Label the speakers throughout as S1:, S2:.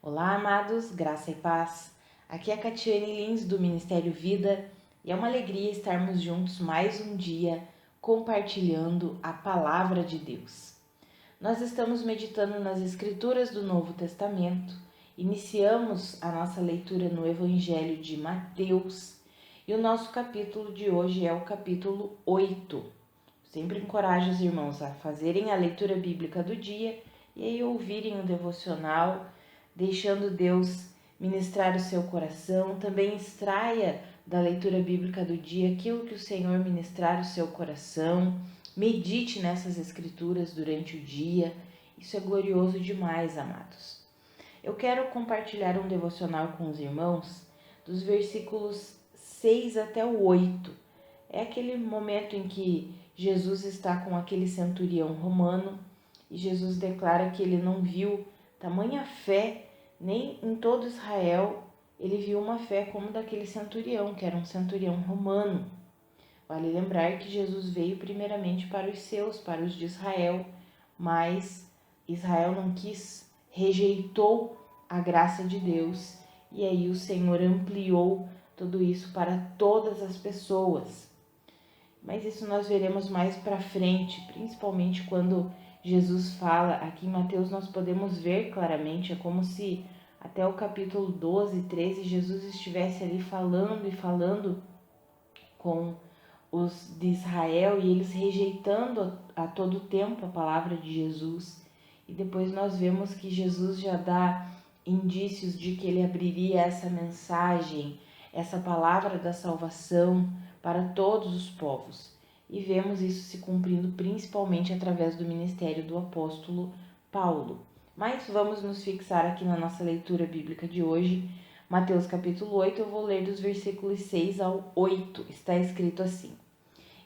S1: Olá, amados, graça e paz. Aqui é a Catiane Lins do Ministério Vida e é uma alegria estarmos juntos mais um dia compartilhando a palavra de Deus. Nós estamos meditando nas Escrituras do Novo Testamento, iniciamos a nossa leitura no Evangelho de Mateus e o nosso capítulo de hoje é o capítulo 8. Sempre encorajo os irmãos a fazerem a leitura bíblica do dia e aí ouvirem o devocional, deixando Deus ministrar o seu coração. Também extraia da leitura bíblica do dia aquilo que o Senhor ministrar o seu coração. Medite nessas escrituras durante o dia. Isso é glorioso demais, amados. Eu quero compartilhar um devocional com os irmãos dos versículos 6 até o 8. É aquele momento em que Jesus está com aquele centurião romano e Jesus declara que ele não viu tamanha fé, nem em todo Israel ele viu uma fé como daquele centurião, que era um centurião romano. Vale lembrar que Jesus veio primeiramente para os seus, para os de Israel, mas Israel não quis, rejeitou a graça de Deus, e aí o Senhor ampliou tudo isso para todas as pessoas. Mas isso nós veremos mais para frente, principalmente quando Jesus fala, aqui em Mateus nós podemos ver claramente, é como se até o capítulo 12, 13, Jesus estivesse ali falando e falando com os de Israel e eles rejeitando a todo tempo a palavra de Jesus. E depois nós vemos que Jesus já dá indícios de que ele abriria essa mensagem, essa palavra da salvação para todos os povos. E vemos isso se cumprindo principalmente através do ministério do apóstolo Paulo. Mas vamos nos fixar aqui na nossa leitura bíblica de hoje. Mateus capítulo 8, eu vou ler dos versículos 6 ao 8. Está escrito assim: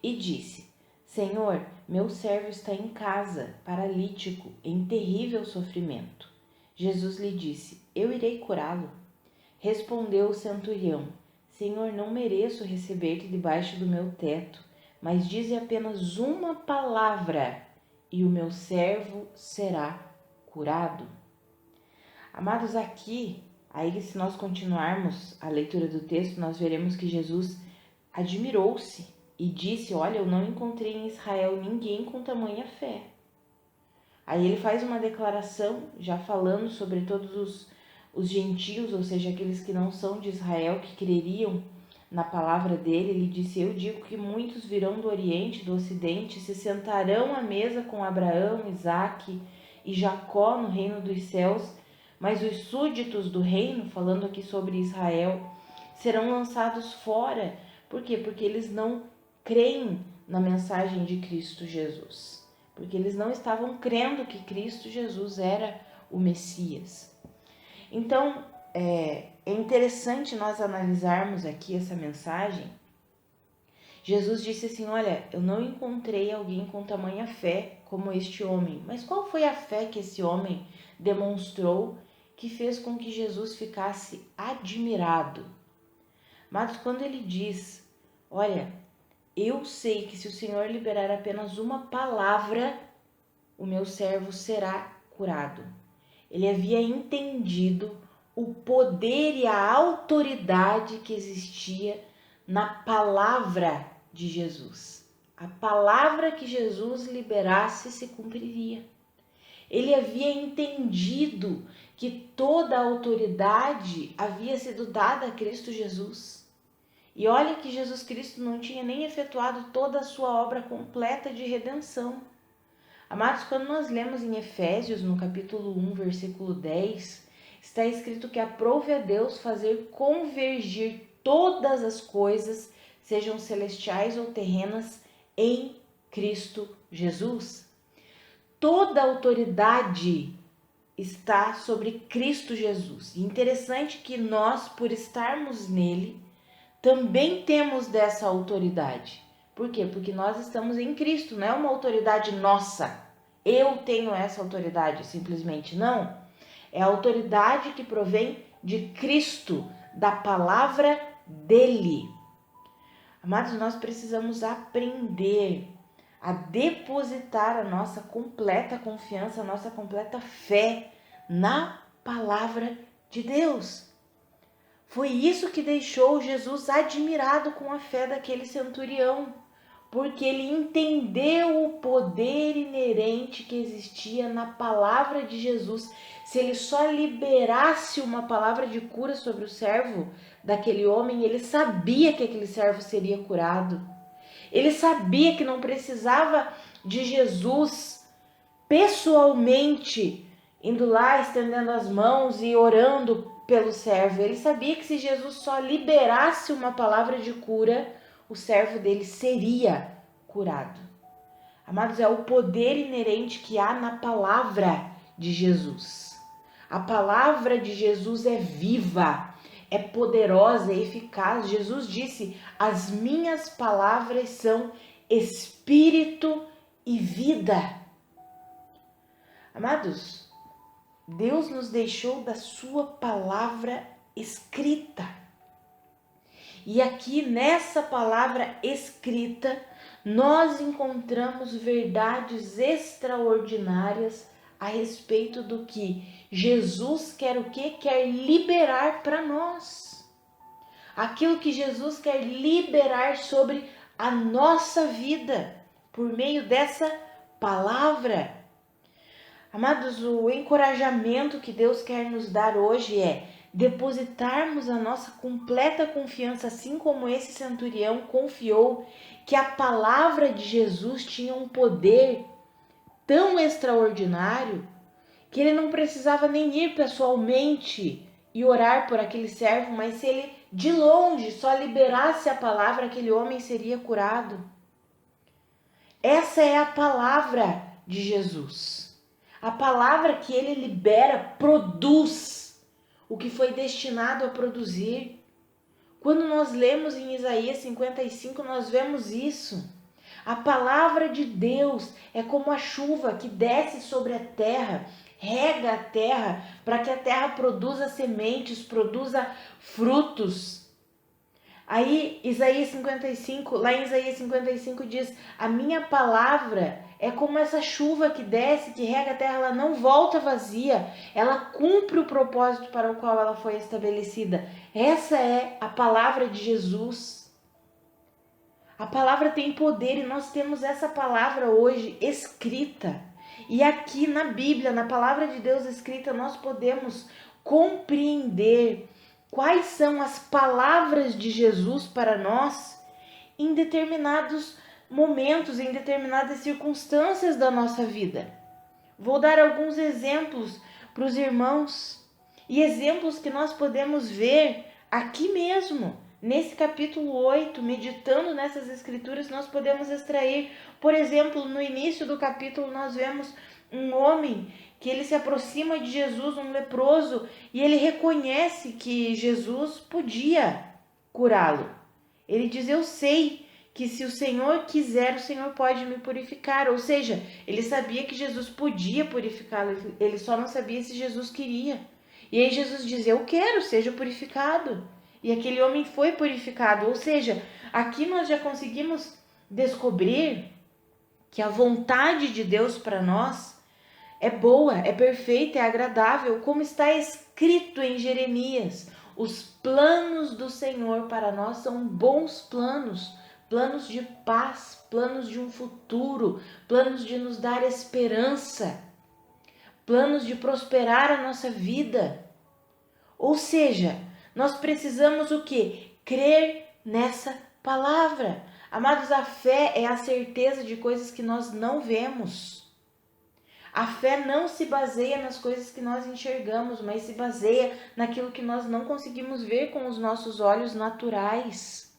S1: E disse: Senhor, meu servo está em casa, paralítico, em terrível sofrimento. Jesus lhe disse: Eu irei curá-lo. Respondeu o centurião: Senhor, não mereço receber-te debaixo do meu teto, mas dize apenas uma palavra e o meu servo será curado. Amados, aqui, aí se nós continuarmos a leitura do texto, nós veremos que Jesus admirou-se e disse: Olha, eu não encontrei em Israel ninguém com tamanha fé. Aí ele faz uma declaração, já falando sobre todos os gentios, ou seja, aqueles que não são de Israel, que creriam na palavra dele. Ele disse: Eu digo que muitos virão do Oriente, do Ocidente, se sentarão à mesa com Abraão, Isaque e Jacó no reino dos céus, mas os súditos do reino, falando aqui sobre Israel, serão lançados fora. Por quê? Porque eles não creem na mensagem de Cristo Jesus. Porque eles não estavam crendo que Cristo Jesus era o Messias. Então, é interessante nós analisarmos aqui essa mensagem. Jesus disse assim: Olha, eu não encontrei alguém com tamanha fé como este homem. Mas qual foi a fé que esse homem demonstrou que fez com que Jesus ficasse admirado? Mas quando ele diz: Olha, eu sei que se o Senhor liberar apenas uma palavra, o meu servo será curado. Ele havia entendido o poder e a autoridade que existia na palavra de Jesus. A palavra que Jesus liberasse se cumpriria. Ele havia entendido que toda a autoridade havia sido dada a Cristo Jesus. E olha que Jesus Cristo não tinha nem efetuado toda a sua obra completa de redenção. Amados, quando nós lemos em Efésios, no capítulo 1, versículo 10, está escrito que aprove a Deus fazer convergir todas as coisas, sejam celestiais ou terrenas, em Cristo Jesus. Toda a autoridade está sobre Cristo Jesus. E interessante que nós, por estarmos nele, também temos dessa autoridade. Por quê? Porque nós estamos em Cristo, não é uma autoridade nossa. Eu tenho essa autoridade, simplesmente não. É a autoridade que provém de Cristo, da palavra dele. Amados, nós precisamos aprender a depositar a nossa completa confiança, a nossa completa fé na palavra de Deus. Foi isso que deixou Jesus admirado com a fé daquele centurião, porque ele entendeu o poder inerente que existia na palavra de Jesus. Se ele só liberasse uma palavra de cura sobre o servo daquele homem, ele sabia que aquele servo seria curado. Ele sabia que não precisava de Jesus pessoalmente indo lá, estendendo as mãos e orando pelo servo. Ele sabia que se Jesus só liberasse uma palavra de cura, o servo dele seria curado. Amados, é o poder inerente que há na palavra de Jesus. A palavra de Jesus é viva, é poderosa, é eficaz. Jesus disse: as minhas palavras são espírito e vida. Amados, Deus nos deixou da sua palavra escrita. E aqui nessa palavra escrita, nós encontramos verdades extraordinárias a respeito do que Jesus quer o quê? Quer liberar para nós. Aquilo que Jesus quer liberar sobre a nossa vida por meio dessa palavra. Amados, o encorajamento que Deus quer nos dar hoje é depositarmos a nossa completa confiança, assim como esse centurião confiou que a palavra de Jesus tinha um poder tão extraordinário que ele não precisava nem ir pessoalmente e orar por aquele servo, mas se ele de longe só liberasse a palavra, aquele homem seria curado. Essa é a palavra de Jesus. A palavra que ele libera produz o que foi destinado a produzir. Quando nós lemos em Isaías 55, nós vemos isso. A palavra de Deus é como a chuva que desce sobre a terra, rega a terra para que a terra produza sementes, produza frutos. Aí Isaías 55, lá em Isaías 55 diz: a minha palavra é como essa chuva que desce, que rega a terra, ela não volta vazia, ela cumpre o propósito para o qual ela foi estabelecida. Essa é a palavra de Jesus. A palavra tem poder e nós temos essa palavra hoje escrita. E aqui na Bíblia, na palavra de Deus escrita, nós podemos compreender quais são as palavras de Jesus para nós em determinados momentos, em determinadas circunstâncias da nossa vida. Vou dar alguns exemplos para os irmãos e exemplos que nós podemos ver aqui mesmo, nesse capítulo 8, meditando nessas escrituras, nós podemos extrair, por exemplo, no início do capítulo nós vemos um homem que ele se aproxima de Jesus, um leproso, e ele reconhece que Jesus podia curá-lo. Ele diz: eu sei que se o Senhor quiser, o Senhor pode me purificar. Ou seja, ele sabia que Jesus podia purificá-lo, ele só não sabia se Jesus queria. E aí Jesus diz: eu quero, seja purificado. E aquele homem foi purificado. Ou seja, aqui nós já conseguimos descobrir que a vontade de Deus para nós é boa, é perfeita, é agradável, como está escrito em Jeremias. Os planos do Senhor para nós são bons planos, planos de paz, planos de um futuro, planos de nos dar esperança, planos de prosperar a nossa vida. Ou seja, nós precisamos o quê? Crer nessa palavra. Amados, a fé é a certeza de coisas que nós não vemos. A fé não se baseia nas coisas que nós enxergamos, mas se baseia naquilo que nós não conseguimos ver com os nossos olhos naturais.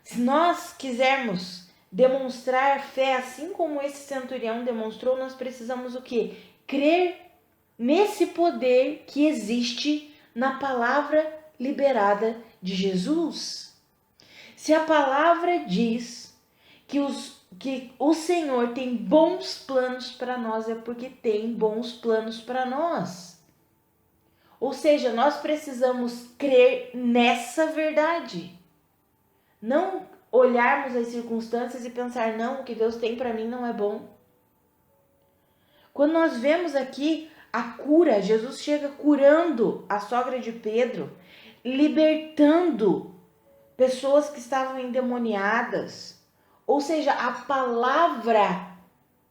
S1: Se nós quisermos demonstrar fé assim como esse centurião demonstrou, nós precisamos o quê? Crer nesse poder que existe na palavra liberada de Jesus. Se a palavra diz que o Senhor tem bons planos para nós, é porque tem bons planos para nós. Ou seja, nós precisamos crer nessa verdade. Não olharmos as circunstâncias e pensar: não, o que Deus tem para mim não é bom. Quando nós vemos aqui A cura, Jesus chega curando a sogra de Pedro, libertando pessoas que estavam endemoniadas. Ou seja, a palavra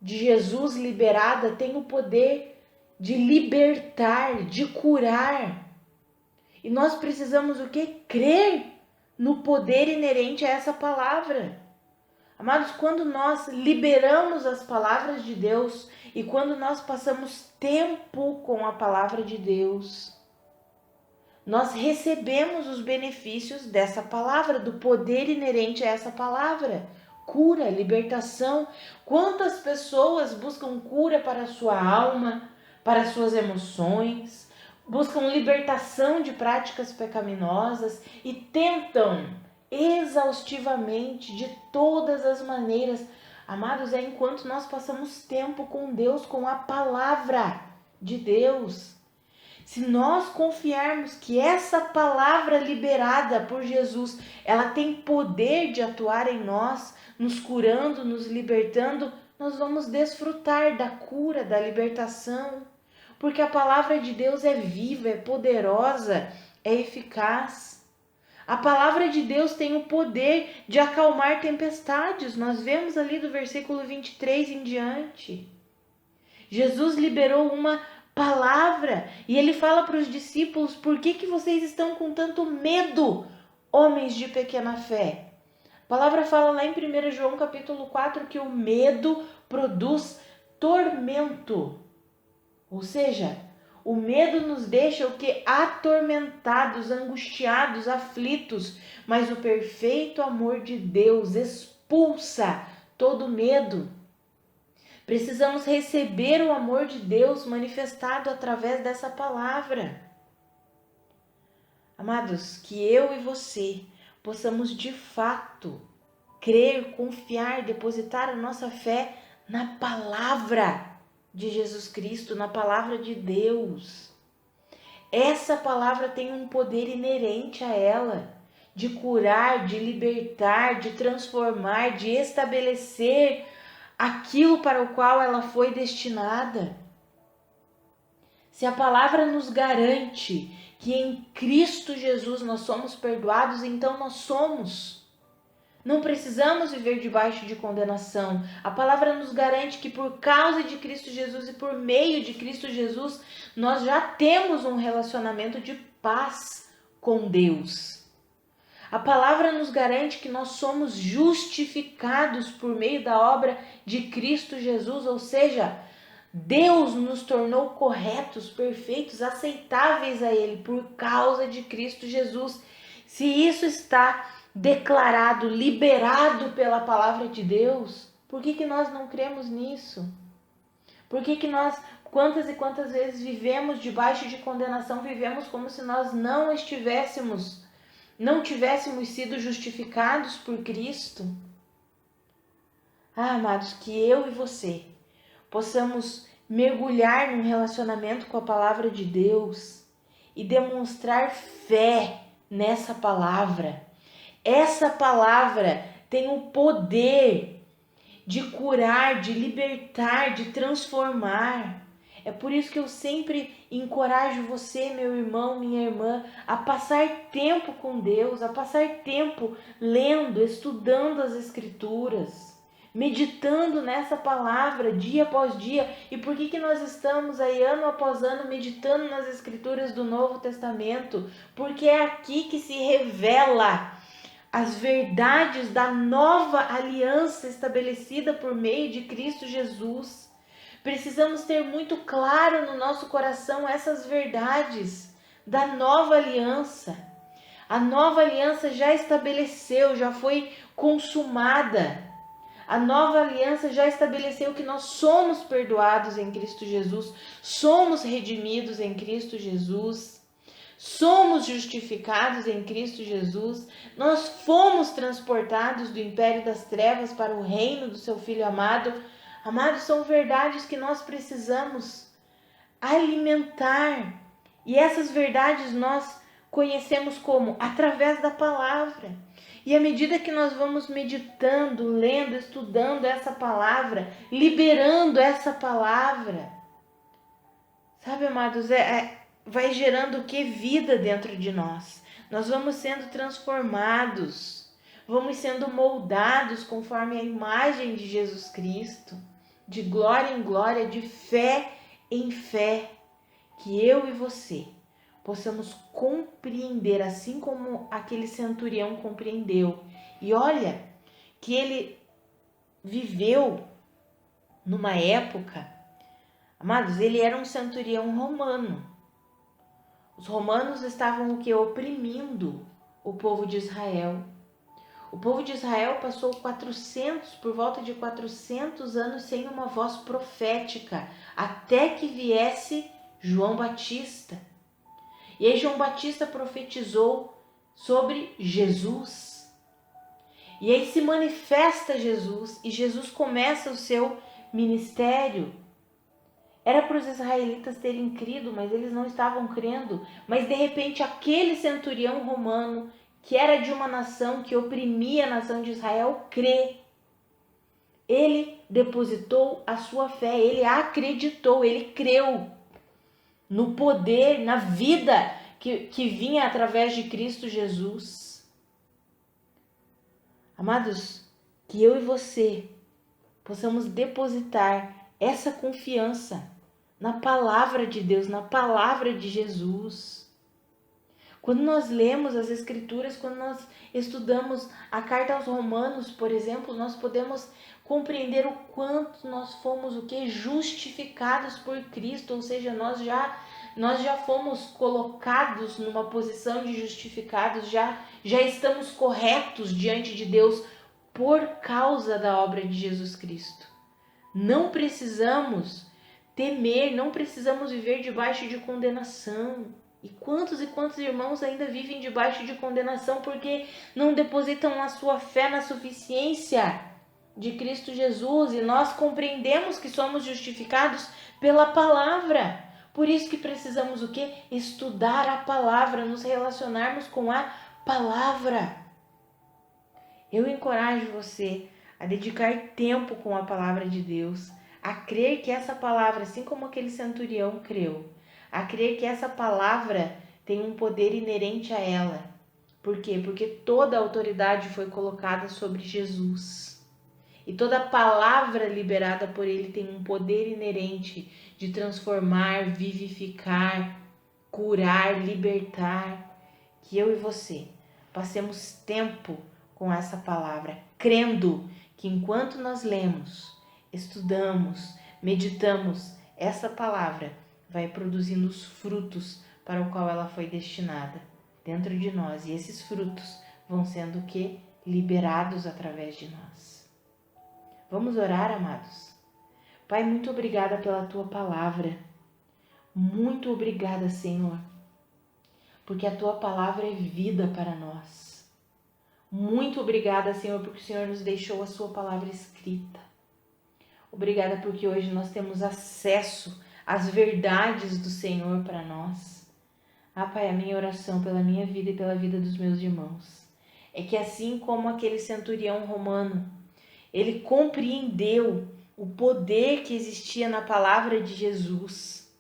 S1: de Jesus liberada tem o poder de libertar, de curar. E nós precisamos o quê? Crer no poder inerente a essa palavra. Amados, quando nós liberamos as palavras de Deus e quando nós passamos tempo com a palavra de Deus, nós recebemos os benefícios dessa palavra, do poder inerente a essa palavra. Cura, libertação. Quantas pessoas buscam cura para a sua alma, para as suas emoções, buscam libertação de práticas pecaminosas e tentam exaustivamente, de todas as maneiras. Amados, é enquanto nós passamos tempo com Deus, com a palavra de Deus. Se nós confiarmos que essa palavra liberada por Jesus, ela tem poder de atuar em nós, nos curando, nos libertando, nós vamos desfrutar da cura, da libertação. Porque a palavra de Deus é viva, é poderosa, é eficaz. A palavra de Deus tem o poder de acalmar tempestades. Nós vemos ali do versículo 23 em diante. Jesus liberou uma palavra e ele fala para os discípulos: por que vocês estão com tanto medo, homens de pequena fé? A palavra fala lá em 1 João capítulo 4 que o medo produz tormento. Ou seja, o medo nos deixa o que? Atormentados, angustiados, aflitos. Mas o perfeito amor de Deus expulsa todo medo. Precisamos receber o amor de Deus manifestado através dessa palavra. Amados, que eu e você possamos de fato crer, confiar, depositar a nossa fé na palavra de Jesus Cristo, na palavra de Deus. Essa palavra tem um poder inerente a ela, de curar, de libertar, de transformar, de estabelecer aquilo para o qual ela foi destinada. Se a palavra nos garante que em Cristo Jesus nós somos perdoados, então nós somos. Não precisamos viver debaixo de condenação. A palavra nos garante que por causa de Cristo Jesus e por meio de Cristo Jesus, nós já temos um relacionamento de paz com Deus. A palavra nos garante que nós somos justificados por meio da obra de Cristo Jesus, ou seja, Deus nos tornou corretos, perfeitos, aceitáveis a Ele por causa de Cristo Jesus. Se isso está declarado, liberado pela palavra de Deus, por que nós não cremos nisso? Por que nós, quantas e quantas vezes vivemos debaixo de condenação, vivemos como se nós não tivéssemos sido justificados por Cristo? Amados, que eu e você possamos mergulhar num relacionamento com a palavra de Deus e demonstrar fé nessa palavra. Essa palavra tem o poder de curar, de libertar, de transformar. É por isso que eu sempre encorajo você, meu irmão, minha irmã, a passar tempo com Deus, a passar tempo lendo, estudando as Escrituras, meditando nessa palavra dia após dia. E por que nós estamos aí ano após ano meditando nas Escrituras do Novo Testamento? Porque é aqui que se revela as verdades da nova aliança estabelecida por meio de Cristo Jesus. Precisamos ter muito claro no nosso coração essas verdades da nova aliança. A nova aliança já estabeleceu, já foi consumada. A nova aliança já estabeleceu que nós somos perdoados em Cristo Jesus, somos redimidos em Cristo Jesus. Somos justificados em Cristo Jesus, nós fomos transportados do império das trevas para o reino do seu Filho amado. Amados, são verdades que nós precisamos alimentar. E essas verdades nós conhecemos como? Através da palavra. E à medida que nós vamos meditando, lendo, estudando essa palavra, liberando essa palavra, Sabe, amados, vai gerando o que? Vida dentro de nós. Nós vamos sendo transformados, vamos sendo moldados conforme a imagem de Jesus Cristo, de glória em glória, de fé em fé, que eu e você possamos compreender, assim como aquele centurião compreendeu. E olha que ele viveu numa época, amados, ele era um centurião romano. Os romanos estavam o que? Oprimindo o povo de Israel. O povo de Israel passou por volta de 400 anos sem uma voz profética, até que viesse João Batista. E aí João Batista profetizou sobre Jesus. E aí se manifesta Jesus e Jesus começa o seu ministério. Era para os israelitas terem crido, mas eles não estavam crendo. Mas de repente aquele centurião romano, que era de uma nação que oprimia a nação de Israel, crê. Ele depositou a sua fé, ele acreditou, ele creu no poder, na vida que vinha através de Cristo Jesus. Amados, que eu e você possamos depositar essa confiança na palavra de Deus, na palavra de Jesus. Quando nós lemos as Escrituras, quando nós estudamos a carta aos Romanos, por exemplo, nós podemos compreender o quanto nós fomos o que? Justificados por Cristo, ou seja, nós já fomos colocados numa posição de justificados, já estamos corretos diante de Deus por causa da obra de Jesus Cristo. Não precisamos temer, não precisamos viver debaixo de condenação. E quantos irmãos ainda vivem debaixo de condenação porque não depositam a sua fé na suficiência de Cristo Jesus, e nós compreendemos que somos justificados pela palavra. Por isso que precisamos o quê? Estudar a palavra, nos relacionarmos com a palavra. Eu encorajo você a dedicar tempo com a palavra de Deus, a crer que essa palavra, assim como aquele centurião creu, a crer que essa palavra tem um poder inerente a ela. Por quê? Porque toda a autoridade foi colocada sobre Jesus. E toda palavra liberada por ele tem um poder inerente de transformar, vivificar, curar, libertar. Que eu e você passemos tempo com essa palavra, crendo que enquanto nós lemos, estudamos, meditamos, essa palavra vai produzindo os frutos para o qual ela foi destinada dentro de nós. E esses frutos vão sendo o quê? Liberados através de nós. Vamos orar, amados? Pai, muito obrigada pela tua palavra. Muito obrigada, Senhor, porque a tua palavra é vida para nós. Muito obrigada, Senhor, porque o Senhor nos deixou a sua palavra escrita. Obrigada porque hoje nós temos acesso às verdades do Senhor para nós. Ah, Pai, a minha oração pela minha vida e pela vida dos meus irmãos é que, assim como aquele centurião romano, ele compreendeu o poder que existia na palavra de Jesus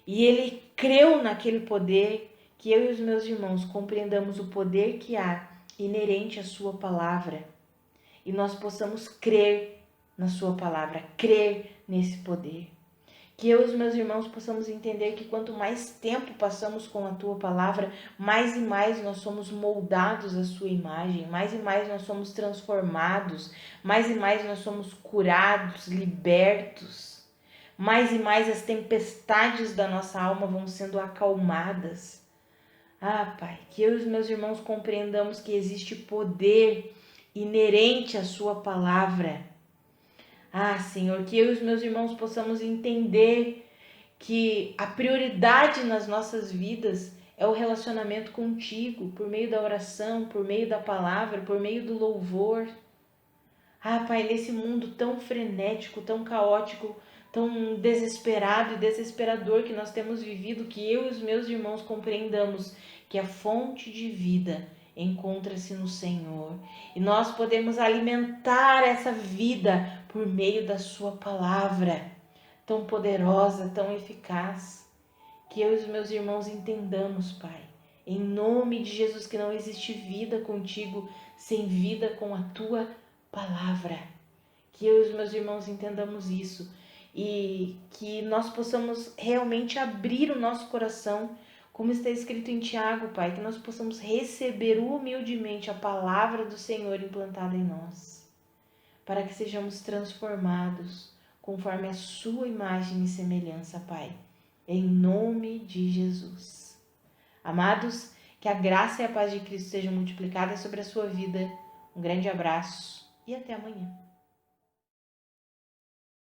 S1: e ele creu naquele poder, que eu e os meus irmãos compreendamos o poder que há inerente à sua palavra e nós possamos crer na sua palavra, crer nesse poder. Que eu e os meus irmãos possamos entender que quanto mais tempo passamos com a tua palavra, mais e mais nós somos moldados à sua imagem, mais e mais nós somos transformados, mais e mais nós somos curados, libertos, mais e mais as tempestades da nossa alma vão sendo acalmadas. Ah, Pai, que eu e os meus irmãos compreendamos que existe poder inerente à sua palavra. Ah, Senhor, que eu e os meus irmãos possamos entender que a prioridade nas nossas vidas é o relacionamento contigo, por meio da oração, por meio da palavra, por meio do louvor. Ah, Pai, nesse mundo tão frenético, tão caótico, tão desesperado e desesperador que nós temos vivido, que eu e os meus irmãos compreendamos que a fonte de vida encontra-se no Senhor. E nós podemos alimentar essa vida por meio da sua palavra, tão poderosa, tão eficaz. Que eu e os meus irmãos entendamos, Pai, em nome de Jesus, que não existe vida contigo sem vida com a tua palavra. Que eu e os meus irmãos entendamos isso e que nós possamos realmente abrir o nosso coração, como está escrito em Tiago, Pai, que nós possamos receber humildemente a palavra do Senhor implantada em nós, para que sejamos transformados conforme a sua imagem e semelhança, Pai, em nome de Jesus. Amados, que a graça e a paz de Cristo sejam multiplicadas sobre a sua vida. Um grande abraço e até amanhã.